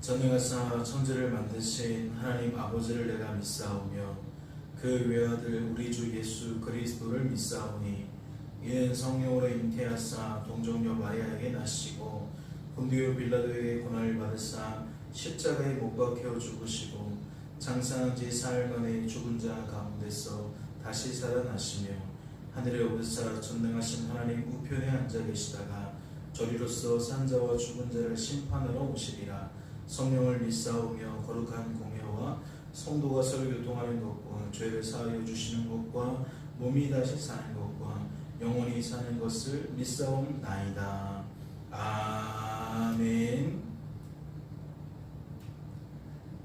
전능하사 천지를 만드신 하나님 아버지를 내가 믿사오며 그 외아들 우리 주 예수 그리스도를 믿사오니 이는 성령으로 잉태하사 동정녀 마리아에게 나시고 본디오 빌라도에게 고난을 받으사 십자가에 못 박혀 죽으시고 장사한 지 사흘 만에 죽은 자 가운데서 다시 살아나시며 하늘에 오르사 전능하신 하나님 우편에 앉아 계시다가 저리로서 산 자와 죽은 자를 심판하러 오시리라. 성령을 믿사오며 거룩한 공회와 성도가 서로 교통하는 것과 죄를 사하여 주시는 것과 몸이 다시 사는 것과 영원히 사는 것을 믿사옵나이다. 아멘.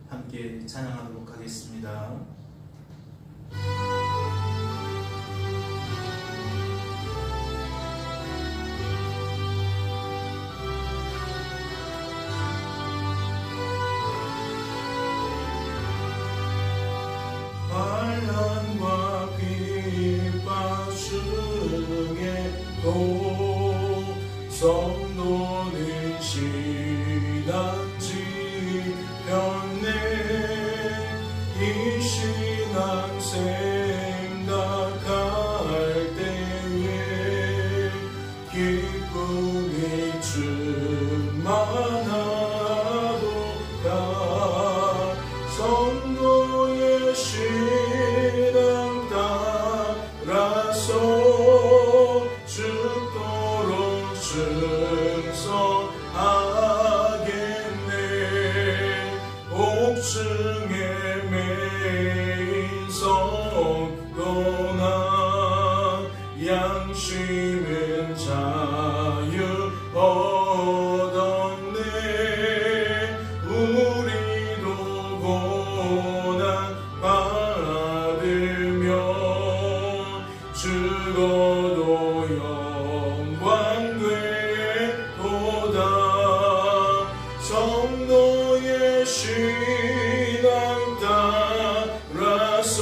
함께 찬양하도록 하겠습니다. 환란과 핍박 중에 도 성도는 신앙지 편내 이 신앙 생각할 때에 기쁨이 충만하도다. 성도의 신앙 따라서 죽도록 충성하겠네. 옥중에 매인 성도나 양심은 자유 얻었네. 우리도 고난 받으며 죽어도 영광 되도다. 성도의 신앙 따라서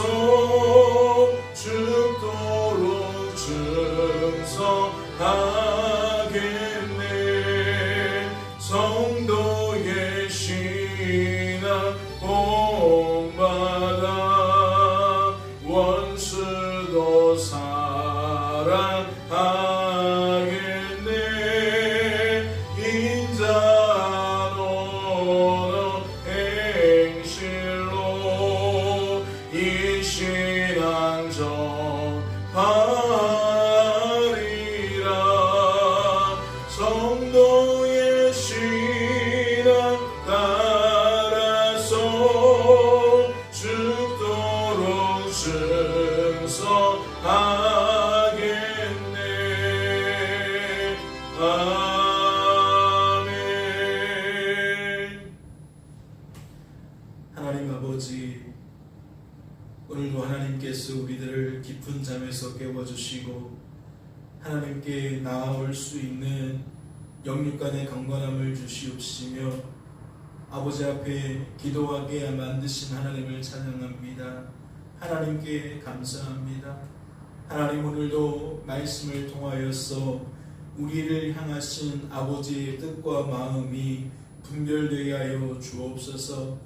죽도록 충성하겠네. 성도의 신앙 본받아 원수도 사랑하겠네. 인자노노 행실로 이 신앙 전하리라. 성도의 신앙 따라서 죽도록 충성하겠네. 아멘. 하나님 아버지, 오늘도 하나님께서 우리들을 깊은 잠에서 깨워주시고 하나님께 나아올 수 있는 영육간의 강건함을 주시옵시며 아버지 앞에 기도하게 만드신 하나님을 찬양합니다. 하나님께 감사합니다. 하나님, 오늘도 말씀을 통하여서 우리를 향하신 아버지의 뜻과 마음이 분별되게 하여 주옵소서.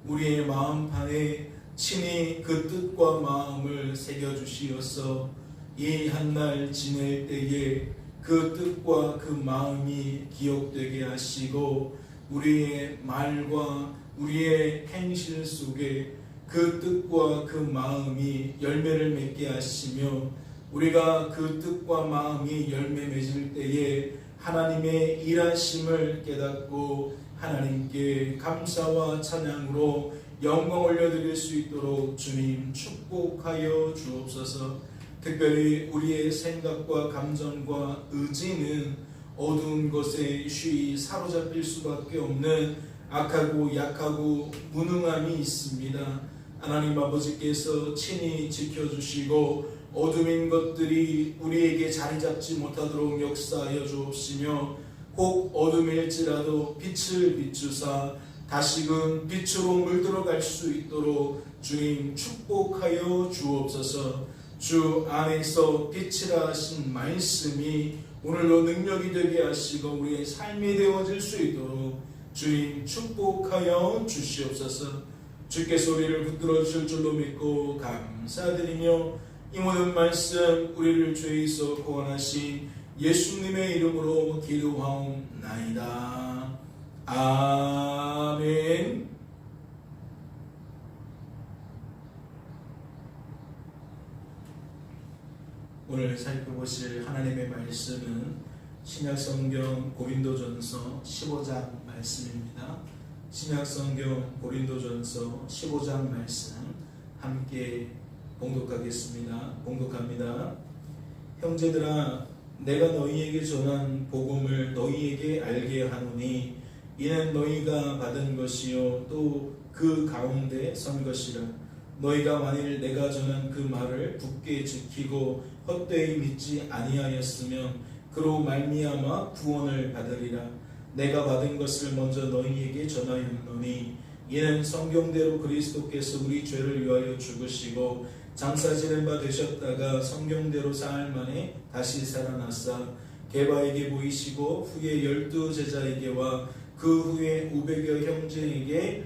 우리의 마음판에 친히 그 뜻과 마음을 새겨주시어서 이 한날 지낼 때에 그 뜻과 그 마음이 기억되게 하시고 우리의 말과 우리의 행실 속에 그 뜻과 그 마음이 열매를 맺게 하시며 우리가 그 뜻과 마음이 열매 맺을 때에 하나님의 일하심을 깨닫고 하나님께 감사와 찬양으로 영광 올려드릴 수 있도록 주님 축복하여 주옵소서. 특별히 우리의 생각과 감정과 의지는 어두운 것에 쉬이 사로잡힐 수밖에 없는 악하고 약하고 무능함이 있습니다. 하나님 아버지께서 친히 지켜주시고 어둠인 것들이 우리에게 자리 잡지 못하도록 역사하여 주옵시며 혹 어둠일지라도 빛을 비추사 다시금 빛으로 물들어갈 수 있도록 주님 축복하여 주옵소서. 주 안에서 빛이라 하신 말씀이 오늘로 능력이 되게 하시고 우리의 삶이 되어질 수 있도록 주님 축복하여 주시옵소서. 주께서 우리를 붙들어 주실 줄로 믿고 감사드리며 이 모든 말씀 우리를 죄에서 구원하신 예수님의 이름으로 기도하옵나이다. 아멘. 오늘 살펴보실 하나님의 말씀은 신약성경 고린도전서 15장 말씀입니다. 신약성경 고린도전서 15장 말씀 함께 봉독합니다. 형제들아, 내가 너희에게 전한 복음을 너희에게 알게 하노니 이는 너희가 받은 것이요 또 그 가운데 선 것이라. 너희가 만일 내가 전한 그 말을 굳게 지키고 헛되이 믿지 아니하였으면 그로 말미암아 구원을 받으리라. 내가 받은 것을 먼저 너희에게 전하였노니 이는 성경대로 그리스도께서 우리 죄를 위하여 죽으시고 장사 지낸 바 되셨다가 성경대로 사흘 만에 다시 살아나사 게바에게 보이시고 후에 12 제자에게와 그 후에 500여 형제에게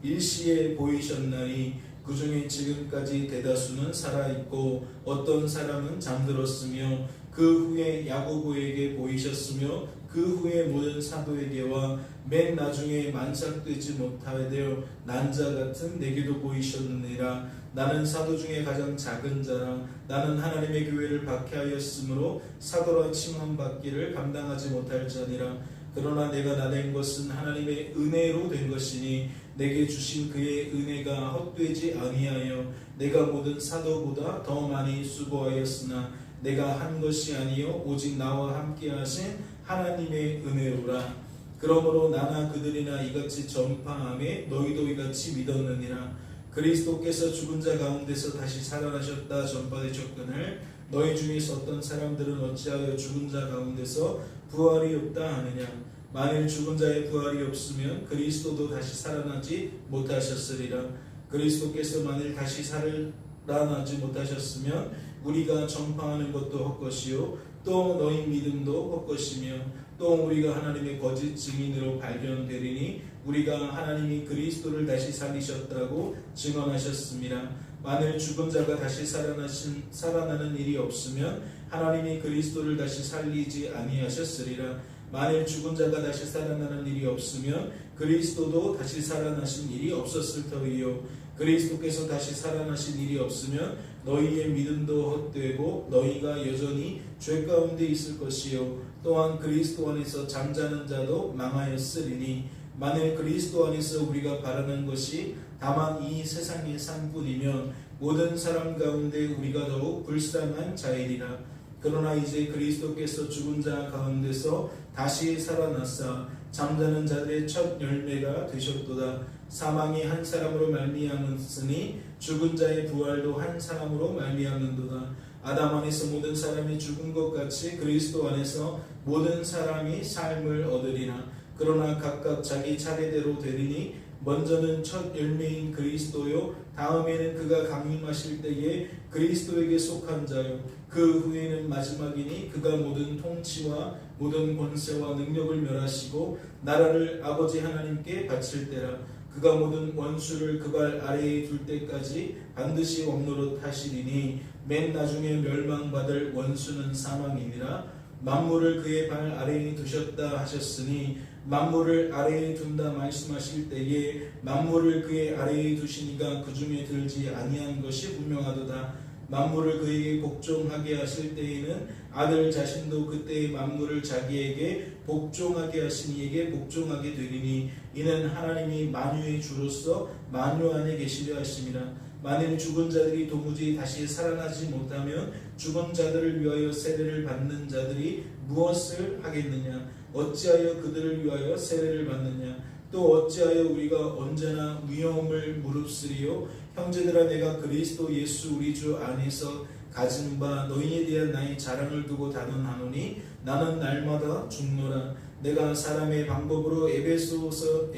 일시에 보이셨나니 그 중에 지금까지 대다수는 살아있고 어떤 사람은 잠들었으며 그 후에 야고보에게 보이셨으며 그 후에 모든 사도에게와 맨 나중에 만삭되지 못하되 난 자 같은 내게도 보이셨느니라. 나는 사도 중에 가장 작은 자라. 나는 하나님의 교회를 박해하였으므로 사도라 칭함받기를 감당하지 못할 자니라. 그러나 내가 나된 것은 하나님의 은혜로 된 것이니 내게 주신 그의 은혜가 헛되지 아니하여 내가 모든 사도보다 더 많이 수고하였으나 내가 한 것이 아니요 오직 나와 함께 하신 하나님의 은혜로라. 그러므로 나나 그들이나 이같이 전파함에 너희도 이같이 믿었느니라. 그리스도께서 죽은 자 가운데서 다시 살아나셨다 전파되셨거늘 너희 중에서 어떤 사람들은 어찌하여 죽은 자 가운데서 부활이 없다 하느냐. 만일 죽은 자의 부활이 없으면 그리스도도 다시 살아나지 못하셨으리라. 그리스도께서 만일 다시 살아나지 못하셨으면 우리가 전파하는 것도 헛것이요 또 너희 믿음도 헛것이며 또 우리가 하나님의 거짓 증인으로 발견되리니 우리가 하나님이 그리스도를 다시 살리셨다고 증언하셨습니다. 만일 죽은 자가 다시 살아나는 일이 없으면 하나님이 그리스도를 다시 살리지 아니하셨으리라. 만일 죽은 자가 다시 살아나는 일이 없으면 그리스도도 다시 살아나신 일이 없었을 터이요 그리스도께서 다시 살아나신 일이 없으면 너희의 믿음도 헛되고 너희가 여전히 죄 가운데 있을 것이요 또한 그리스도 안에서 잠자는 자도 망하였으리니 만일 그리스도 안에서 우리가 바라는 것이 다만 이 세상의 삶뿐이면 모든 사람 가운데 우리가 더욱 불쌍한 자이리라. 그러나 이제 그리스도께서 죽은 자 가운데서 다시 살아나사 잠자는 자들의 첫 열매가 되셨도다. 사망이 한 사람으로 말미암았으니 죽은 자의 부활도 한 사람으로 말미암는도다. 아담 안에서 모든 사람이 죽은 것 같이 그리스도 안에서 모든 사람이 삶을 얻으리라. 그러나 각각 자기 차례대로 되리니 먼저는 첫 열매인 그리스도요 다음에는 그가 강림하실 때에 그리스도에게 속한 자요 그 후에는 마지막이니 그가 모든 통치와 모든 권세와 능력을 멸하시고 나라를 아버지 하나님께 바칠 때라. 그가 모든 원수를 그 발 아래에 둘 때까지 반드시 왕노릇 하시리니 맨 나중에 멸망받을 원수는 사망이니라. 만물을 그의 발 아래에 두셨다 하셨으니 만물을 아래에 둔다 말씀하실 때에 만물을 그의 아래에 두시니가 그 중에 들지 아니한 것이 분명하도다. 만물을 그에게 복종하게 하실 때에는 아들 자신도 그때의 만물을 자기에게 복종하게 하신 이에게 복종하게 되리니 이는 하나님이 만유의 주로서 만유 안에 계시려 하심이라. 만일 죽은 자들이 도무지 다시 살아나지 못하면 죽은 자들을 위하여 세례를 받는 자들이 무엇을 하겠느냐. 어찌하여 그들을 위하여 세례를 받느냐. 또 어찌하여 우리가 언제나 위험을 무릅쓰리요. 형제들아, 내가 그리스도 예수 우리 주 안에서 가진 바 너희에 대한 나의 자랑을 두고 단언하노니 나는 날마다 죽노라. 내가 사람의 방법으로 에베소에서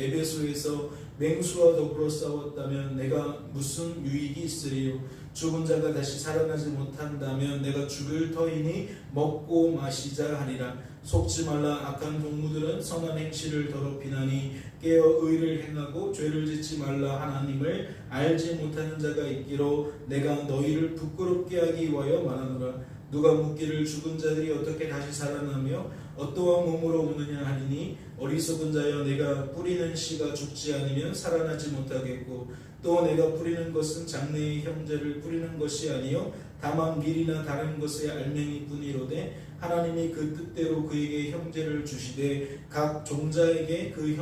맹수와 더불어 싸웠다면 내가 무슨 유익이 있으리요. 죽은 자가 다시 살아나지 못한다면 내가 죽을 터이니 먹고 마시자 하리라. 속지 말라. 악한 동무들은 선한 행실을 더럽히나니 깨어 의를 행하고 죄를 짓지 말라. 하나님을 알지 못하는 자가 있기로 내가 너희를 부끄럽게 하기 위하여 말하노라. 누가 묻기를 죽은 자들이 어떻게 다시 살아나며 어떠한 몸으로 오느냐 하리니 어리석은 자여, 내가 뿌리는 씨가 죽지 않으면 살아나지 못하겠고 또 내가 뿌리는 것은 장래의 형제를 뿌리는 것이 아니요 다만 밀이나 다른 것의 알맹이뿐이로되 하나님이 그 뜻대로 그에게 형제를 주시되 각 종자에게 그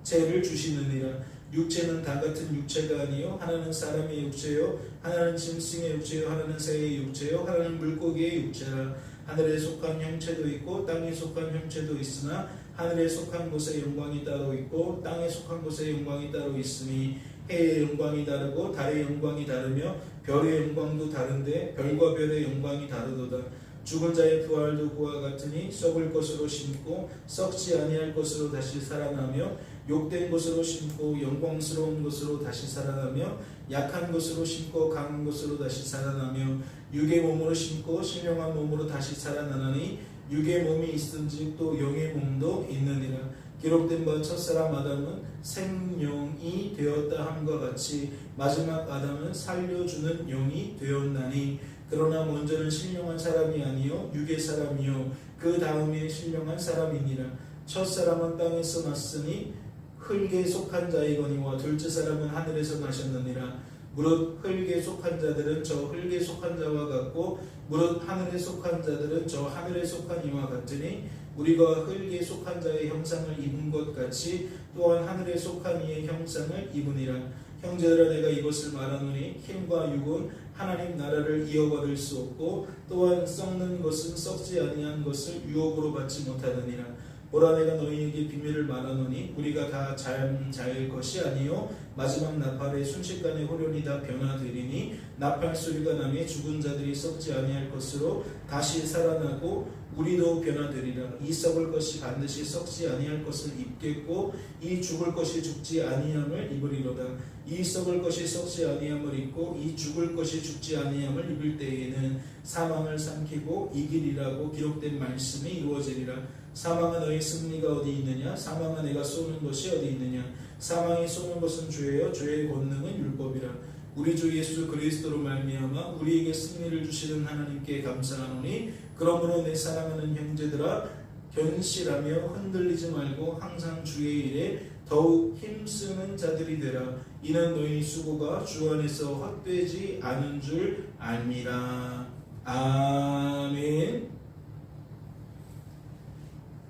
형체를 주시느니라. 육체는 다 같은 육체가 아니요 하나는 사람의 육체요 하나는 짐승의 육체요 하나는 새의 육체요 하나는 물고기의 육체라. 하늘에 속한 형체도 있고 땅에 속한 형체도 있으나 하늘에 속한 곳의 영광이 따로 있고 땅에 속한 곳의 영광이 따로 있으니 해의 영광이 다르고 달의 영광이 다르며 별의 영광도 다른데 별과 별의 영광이 다르도다. 죽은 자의 부활도 그와 같으니 썩을 것으로 심고 썩지 아니할 것으로 다시 살아나며 욕된 것으로 심고 영광스러운 것으로 다시 살아나며 약한 것으로 심고 강한 것으로 다시 살아나며 육의 몸으로 심고 신령한 몸으로 다시 살아나니 육의 몸이 있은즉 또 영의 몸도 있느니라. 기록된 바 첫사람 아담은 생명이 되었다 함과 같이 마지막 아담은 살려주는 영이 되었나니 그러나 먼저는 신령한 사람이 아니요 육의 사람이요 그 다음에 신령한 사람이니라. 첫사람은 땅에서 났으니 흙에 속한 자이거니와 둘째 사람은 하늘에서 나셨느니라. 무릇 흙에 속한 자들은 저 흙에 속한 자와 같고 무릇 하늘에 속한 자들은 저 하늘에 속한 이와 같으니 우리가 흙에 속한 자의 형상을 입은 것 같이 또한 하늘에 속한 이의 형상을 입으니라. 형제들아, 내가 이것을 말하노니 힘과 육은 하나님 나라를 이어받을 수 없고 또한 썩는 것은 썩지 아니한 것을 유혹으로 받지 못하느니라. 보라, 내가 너희에게 비밀을 말하노니 우리가 다 자일 것이 아니요 마지막 나팔의 순식간에 호련이 다 변화되리니 나팔 소리가 나며 죽은 자들이 썩지 아니할 것으로 다시 살아나고 우리도 변화되리라. 이 썩을 것이 반드시 썩지 아니할 것을 입겠고 이 죽을 것이 죽지 아니함을 입으리로다. 이 썩을 것이 썩지 아니함을 입고 이 죽을 것이 죽지 아니함을 입을 때에는 사망을 삼키고 이기리라고 기록된 말씀이 이루어지리라. 사망아, 너희 승리가 어디 있느냐? 사망아, 내가 쏘는 것이 어디 있느냐? 사망이 쏘는 것은 죄요 죄의 권능은 율법이라. 우리 주 예수 그리스도로 말미암아 우리에게 승리를 주시는 하나님께 감사하노니 그러므로 내 사랑하는 형제들아, 견실하며 흔들리지 말고 항상 주의 일에 더욱 힘쓰는 자들이 되라. 이는 너희 수고가 주 안에서 헛되지 않은 줄 압니다. 아멘.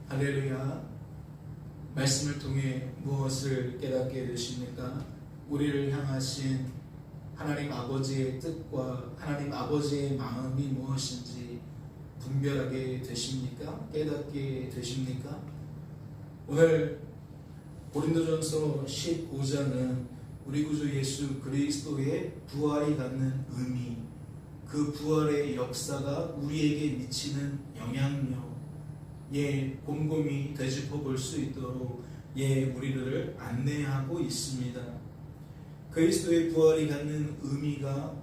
할렐루야. 말씀을 통해 무엇을 깨닫게 되십니까? 우리를 향하신 하나님 아버지의 뜻과 하나님 아버지의 마음이 무엇인지 분별하게 되십니까? 깨닫게 되십니까? 오늘 고린도전서 15장은 우리 구주 예수 그리스도의 부활이 갖는 의미, 그 부활의 역사가 우리에게 미치는 영향력, 곰곰이 되짚어 볼 수 있도록 우리를 안내하고 있습니다. 그리스도의 부활이 갖는 의미가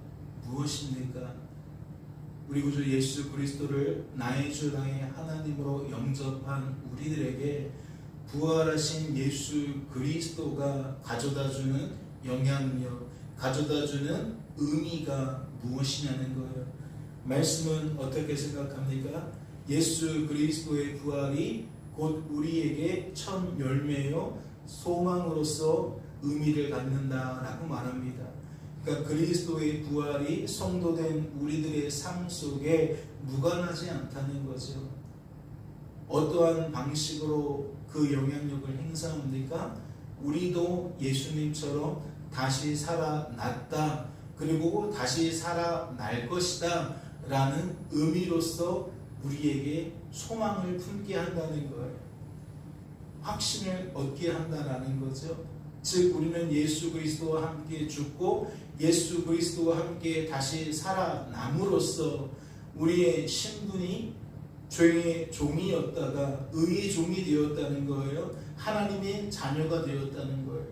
무엇입니까? 우리 구주 예수 그리스도를 나의 주 나의 하나님으로 영접한 우리들에게 부활하신 예수 그리스도가 가져다주는 영향력, 가져다주는 의미가 무엇이냐는 거예요. 말씀은 어떻게 생각합니까? 예수 그리스도의 부활이 곧 우리에게 첫 열매요 소망으로서 의미를 갖는다라고 말합니다. 그러니까 그리스도의 부활이 성도된 우리들의 삶 속에 무관하지 않다는 거죠. 어떠한 방식으로 그 영향력을 행사합니까? 우리도 예수님처럼 다시 살아났다, 그리고 다시 살아날 것이다 라는 의미로서 우리에게 소망을 품게 한다는 거예요. 확신을 얻게 한다는 거죠. 즉 우리는 예수 그리스도와 함께 죽고 예수 그리스도와 함께 다시 살아남으로써 우리의 신분이 죄의 종이었다가 의의 종이 되었다는 거예요. 하나님의 자녀가 되었다는 거예요.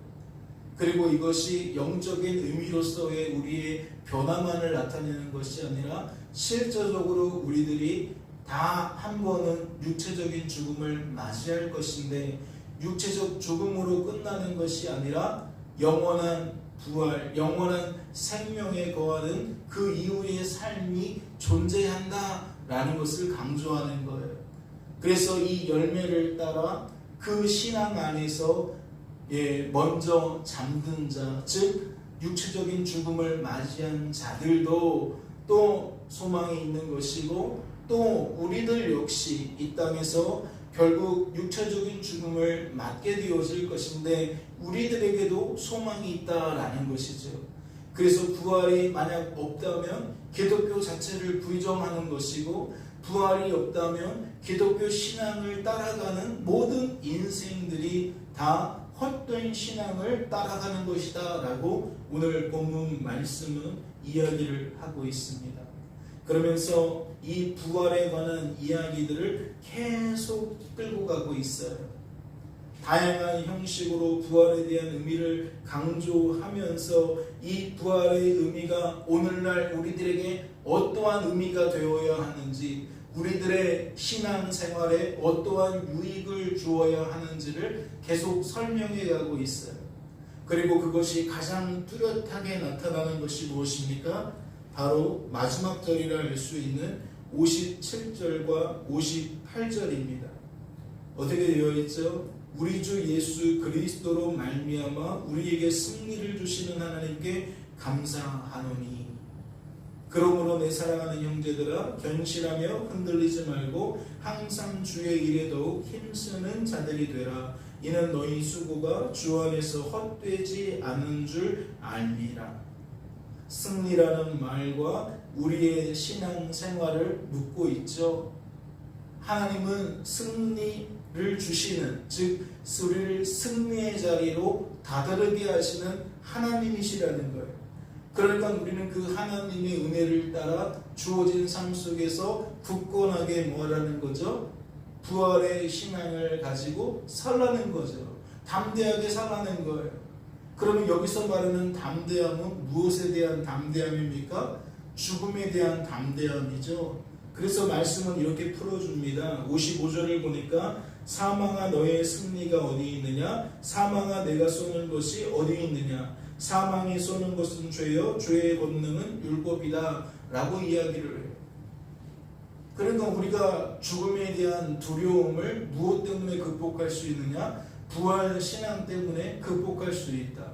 그리고 이것이 영적인 의미로서의 우리의 변화만을 나타내는 것이 아니라 실제적으로 우리들이 다 한 번은 육체적인 죽음을 맞이할 것인데 육체적 죽음으로 끝나는 것이 아니라 영원한 부활, 영원한 생명에 거하는 그 이후의 삶이 존재한다라는 것을 강조하는 거예요. 그래서 이 열매를 따라 그 신앙 안에서 먼저 잠든 자, 즉 육체적인 죽음을 맞이한 자들도 또 소망이 있는 것이고, 또 우리들 역시 이 땅에서 결국 육체적인 죽음을 맞게 되어질 것인데 우리들에게도 소망이 있다라는 것이죠. 그래서 부활이 만약 없다면 기독교 자체를 부정하는 것이고, 부활이 없다면 기독교 신앙을 따라가는 모든 인생들이 다 헛된 신앙을 따라가는 것이다 라고 오늘 본문 말씀은 이야기를 하고 있습니다. 그러면서 이 부활에 관한 이야기들을 계속 끌고 가고 있어요. 다양한 형식으로 부활에 대한 의미를 강조하면서 이 부활의 의미가 오늘날 우리들에게 어떠한 의미가 되어야 하는지, 우리들의 신앙생활에 어떠한 유익을 주어야 하는지를 계속 설명해 가고 있어요. 그리고 그것이 가장 뚜렷하게 나타나는 것이 무엇입니까? 바로 마지막 절이라 할 수 있는 57절과 58절입니다. 어떻게 되어 있죠? 우리 주 예수 그리스도로 말미암아 우리에게 승리를 주시는 하나님께 감사하노니, 그러므로 내 사랑하는 형제들아 견실하며 흔들리지 말고 항상 주의 일에 더욱 힘쓰는 자들이 되라. 이는 너희 수고가 주 안에서 헛되지 않은 줄 알미라. 승리라는 말과 우리의 신앙생활을 묶고 있죠. 하나님은 승리를 주시는, 즉 우리를 승리의 자리로 다다르게 하시는 하나님이시라는 거예요. 그러니까 우리는 그 하나님의 은혜를 따라 주어진 삶 속에서 굳건하게 뭐라는 거죠? 부활의 신앙을 가지고 살라는 거죠. 담대하게 살라는 거예요. 그러면 여기서 말하는 담대함은 무엇에 대한 담대함입니까? 죽음에 대한 담대함이죠. 그래서 말씀은 이렇게 풀어줍니다. 55절을 보니까 사망아 너의 승리가 어디 있느냐? 사망아 내가 쏘는 것이 어디 있느냐? 사망이 쏘는 것은 죄요 죄의 권능은 율법이다 라고 이야기를 해요. 그러니까 우리가 죽음에 대한 두려움을 무엇 때문에 극복할 수 있느냐? 부활 신앙 때문에 극복할 수 있다.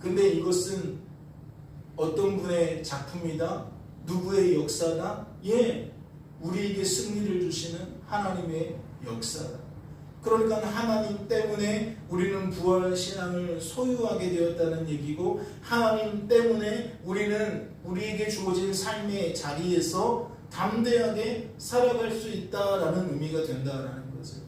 근데 이것은 어떤 분의 작품이다? 누구의 역사다? 우리에게 승리를 주시는 하나님의 역사다. 그러니까 하나님 때문에 우리는 부활 신앙을 소유하게 되었다는 얘기고, 하나님 때문에 우리는 우리에게 주어진 삶의 자리에서 담대하게 살아갈 수 있다라는 의미가 된다라는 거죠.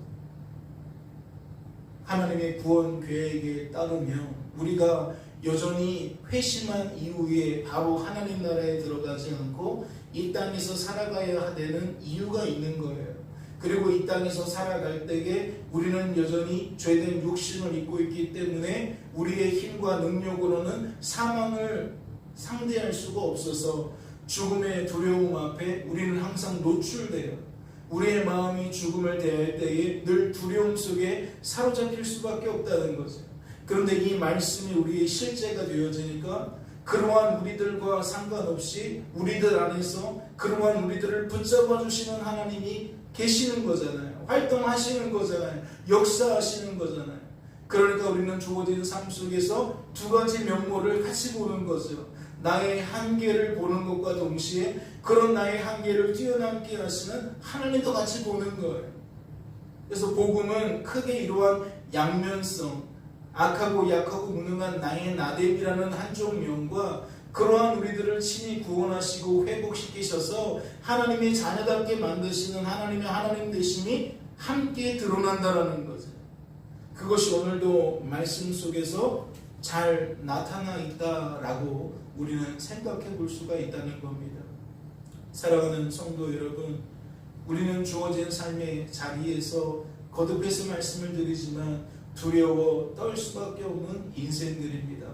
하나님의 구원 계획에 따르면 우리가 여전히 회심한 이후에 바로 하나님 나라에 들어가지 않고 이 땅에서 살아가야 되는 이유가 있는 거예요. 그리고 이 땅에서 살아갈 때에 우리는 여전히 죄된 육신을 입고 있기 때문에 우리의 힘과 능력으로는 사망을 상대할 수가 없어서 죽음의 두려움 앞에 우리는 항상 노출돼요. 우리의 마음이 죽음을 대할 때에 늘 두려움 속에 사로잡힐 수밖에 없다는 거죠. 그런데 이 말씀이 우리의 실제가 되어지니까 그러한 우리들과 상관없이 우리들 안에서 그러한 우리들을 붙잡아 주시는 하나님이 계시는 거잖아요. 활동하시는 거잖아요. 역사하시는 거잖아요. 그러니까 우리는 주어진 삶 속에서 두 가지 면모를 같이 보는 거죠. 나의 한계를 보는 것과 동시에 그런 나의 한계를 뛰어넘게 하시는 하나님도 같이 보는 거예요. 그래서 복음은 크게 이러한 양면성, 악하고 약하고 무능한 나의 나됨이라는 한쪽 면과 그러한 우리들을 친히 구원하시고 회복시키셔서 하나님의 자녀답게 만드시는 하나님의 하나님 되심이 함께 드러난다라는 거죠. 그것이 오늘도 말씀 속에서 잘 나타나 있다라고 우리는 생각해 볼 수가 있다는 겁니다. 사랑하는 성도 여러분, 우리는 주어진 삶의 자리에서 거듭해서 말씀을 드리지만 두려워 떨 수밖에 없는 인생들입니다.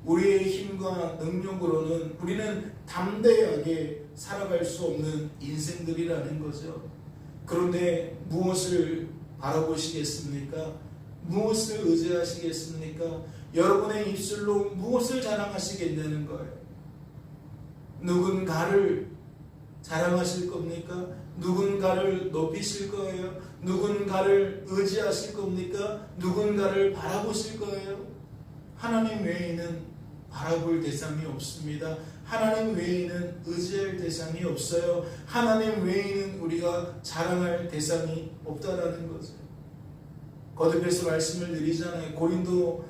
우리의 힘과 능력으로는 우리는 담대하게 살아갈 수 없는 인생들이라는 거죠. 그런데 무엇을 바라보시겠습니까? 무엇을 의지하시겠습니까? 여러분의 입술로 무엇을 자랑하시겠냐는 거예요. 누군가를 자랑하실 겁니까? 누군가를 높이실 거예요? 누군가를 의지하실 겁니까? 누군가를 바라보실 거예요? 하나님 외에는 바라볼 대상이 없습니다. 하나님 외에는 의지할 대상이 없어요. 하나님 외에는 우리가 자랑할 대상이 없다라는 거죠. 거듭해서 말씀을 드리잖아요. 고린도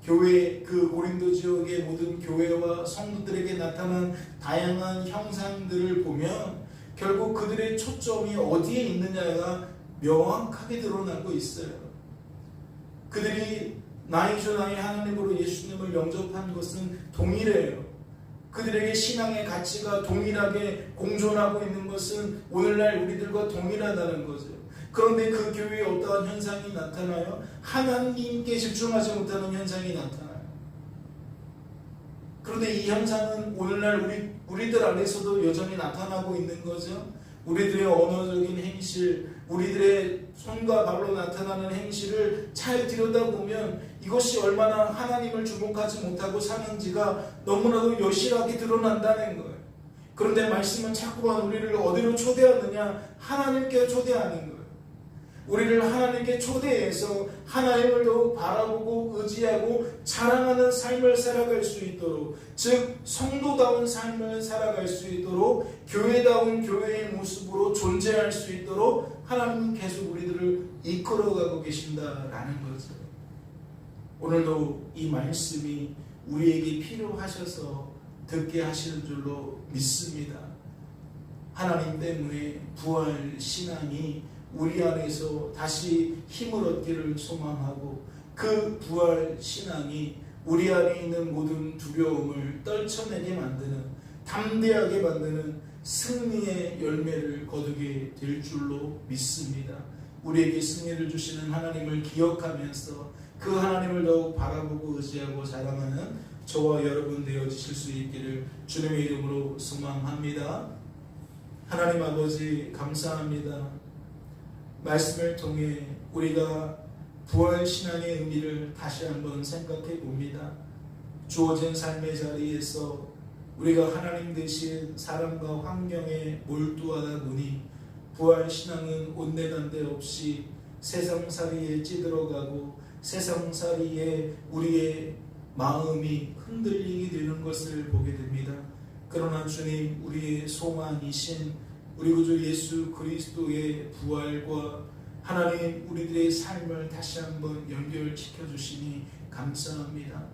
교회, 그 고린도 지역의 모든 교회와 성도들에게 나타난 다양한 형상들을 보면 결국 그들의 초점이 어디에 있느냐가 명확하게 드러나고 있어요. 그들이 나의 주 나의 하나님으로 예수님을 영접한 것은 동일해요. 그들에게 신앙의 가치가 동일하게 공존하고 있는 것은 오늘날 우리들과 동일하다는 거죠. 그런데 그 교회에 어떠한 현상이 나타나요? 하나님께 집중하지 못하는 현상이 나타나요. 그런데 이 현상은 오늘날 우리들 안에서도 여전히 나타나고 있는 거죠. 우리들의 언어적인 행실, 우리들의 손과 발로 나타나는 행실을 잘 들여다보면 이것이 얼마나 하나님을 주목하지 못하고 사는지가 너무나도 여실하게 드러난다는 거예요. 그런데 말씀은 자꾸만 우리를 어디로 초대하느냐? 하나님께 초대하는 거예요. 우리를 하나님께 초대해서 하나님을 더욱 바라보고 의지하고 자랑하는 삶을 살아갈 수 있도록, 즉 성도다운 삶을 살아갈 수 있도록, 교회다운 교회의 모습으로 존재할 수 있도록 하나님은 계속 우리들을 이끌어가고 계신다라는 거죠. 오늘도 이 말씀이 우리에게 필요하셔서 듣게 하시는 줄로 믿습니다. 하나님 때문에 부활 신앙이 우리 안에서 다시 힘을 얻기를 소망하고, 그 부활 신앙이 우리 안에 있는 모든 두려움을 떨쳐내게 만드는, 담대하게 만드는 승리의 열매를 거두게 될 줄로 믿습니다. 우리에게 승리를 주시는 하나님을 기억하면서 그 하나님을 더욱 바라보고 의지하고 자랑하는 저와 여러분 되어주실 수 있기를 주님의 이름으로 소망합니다. 하나님 아버지 감사합니다. 말씀을 통해 우리가 부활신앙의 의미를 다시 한번 생각해 봅니다. 주어진 삶의 자리에서 우리가 하나님 대신 사람과 환경에 몰두하다 보니 부활신앙은 온데간데 없이 세상살이에 찌들어가고 세상살이에 우리의 마음이 흔들리게 되는 것을 보게 됩니다. 그러나 주님, 우리의 소망이신 우리 구주 예수 그리스도의 부활과 하나님 우리들의 삶을 다시 한번 연결시켜 주시니 감사합니다.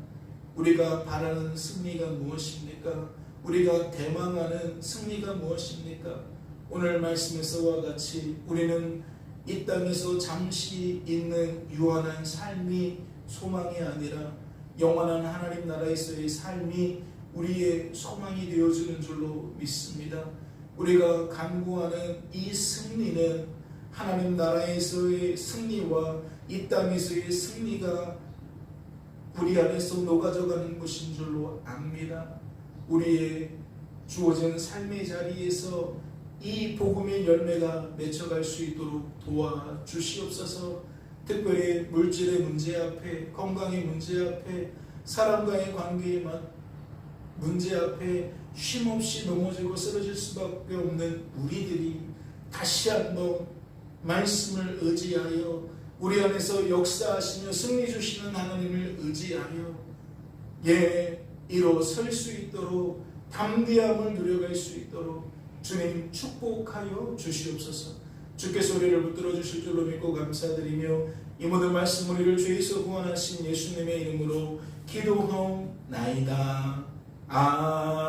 우리가 바라는 승리가 무엇입니까? 우리가 대망하는 승리가 무엇입니까? 오늘 말씀에서와 같이 우리는 이 땅에서 잠시 있는 유한한 삶이 소망이 아니라 영원한 하나님 나라에서의 삶이 우리의 소망이 되어주는 줄로 믿습니다. 우리가 간구하는 이 승리는 하나님 나라에서의 승리와 이 땅에서의 승리가 우리 안에서 녹아져가는 것인 줄로 압니다. 우리의 주어진 삶의 자리에서 이 복음의 열매가 맺혀갈 수 있도록 도와주시옵소서. 특별히 물질의 문제 앞에, 건강의 문제 앞에, 사람과의 관계의 문제 앞에 쉼없이 넘어지고 쓰러질 수밖에 없는 우리들이 다시 한번 말씀을 의지하여 우리 안에서 역사하시며 승리 주시는 하나님을 의지하여 일어설 수 있도록, 담대함을 누려갈 수 있도록 주님 축복하여 주시옵소서. 주께서 우리를 붙들어 주실 줄로 믿고 감사드리며 이 모든 말씀 우리를 죄에서 구원하신 예수님의 이름으로 기도하옵나이다.